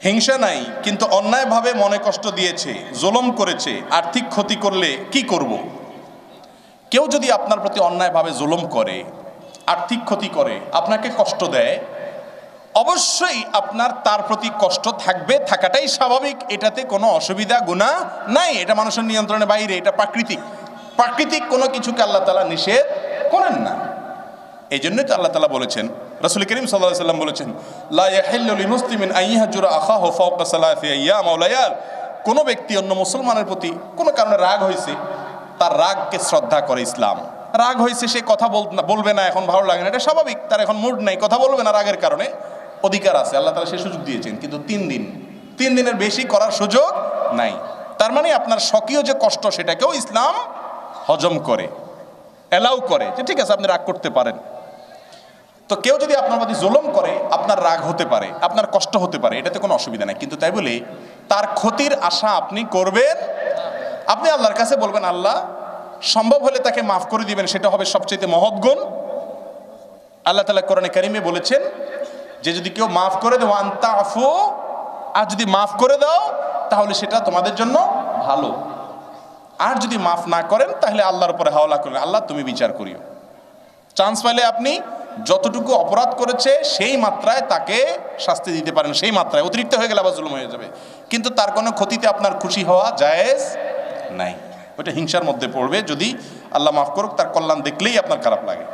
হিংসা নাই, কিন্তু অন্যায়ভাবে মনে কষ্ট দিয়েছে, জুলুম করেছে, আর্থিক ক্ষতি করলে কি করব? কেউ যদি আপনার প্রতি অন্যায়ভাবে জুলুম করে, আর্থিক ক্ষতি করে, আপনাকে কষ্ট দেয়, অবশ্যই আপনার তার প্রতি কষ্ট থাকবে, থাকাটাই স্বাভাবিক। এটাতে কোনো অসুবিধা গুনাহ নাই, এটা মানুষের নিয়ন্ত্রণের বাইরে, এটা প্রাকৃতিক কোনো কিছুকে আল্লাহ তাআলা নিষেধ করেন না। এই জন্যই তো আল্লাহ তাআলা বলেছেন, রাসূল করিম সাল্লাল্লাহু আলাইহি ওয়াসাল্লাম বলেছেন, লা ইয়াহিল্লু লিমুসলিমিন আন ইয়াহজুরা আখাহু ফাওকা সালাসি আইয়াম ওয়া লায়াল। কোনো ব্যক্তি অন্য মুসলমানের প্রতি কোনো কারণে রাগ হয়েছে, তার রাগকে শ্রদ্ধা করে ইসলাম। রাগ হয়েছে, সে কথা বলবে না, এখন ভালো লাগে না, এটা স্বাভাবিক। তার এখন মুড নাই, কথা বলবে না, রাগের কারণে অধিকার আছে, আল্লাহ তাআলা সে সুযোগ দিয়েছেন। কিন্তু 3 দিনের বেশি করার সুযোগ নাই। তার মানে আপনার স্বকীয় যে কষ্ট, সেটাকেও ইসলাম হজম করে, অ্যালাউ করে, যে ঠিক আছে আপনি রাগ করতে পারেন। তো কেউ যদি আপনার প্রতি জুলুম করে, আপনার রাগ হতে পারে, আপনার কষ্ট হতে পারে, এটাতে কোনো অসুবিধা নেই। কিন্তু তাই বলে তার ক্ষতির আশা আপনি করবেন। আপনি আল্লাহর কাছে বলবেন, আল্লাহ সম্ভব হলে তাকে মাফ করে দিবেন, সেটা হবে সবচেয়ে মহৎ গুণ। আল্লাহ তাআলা কোরআনে কারিমে বলেছেন যে যদি কেউ মাফ করে দেও, ওয়ান তাফু, আর যদি মাফ করে দাও তাহলে সেটা তোমাদের জন্য ভালো। আর যদি মাফ না করেন তাহলে আল্লাহর উপরে হাওলা করেন, আল্লাহ তুমি বিচার করিও। চান্স পাইলে আপনি যতটুকু অপরাধ করেছে সেই মাত্রায় তাকে শাস্তি দিতে পারেন, সেই মাত্রায়। অতিরিক্ত হয়ে গেলে আবার জুলুম হয়ে যাবে। কিন্তু তার কোনো ক্ষতিতে আপনার খুশি হওয়া জায়েজ নাই, ওটা হিংসার মধ্যে পড়বে। যদি আল্লাহ মাফ করুক, তার কল্যাণ দেখলেই আপনার খারাপ লাগে।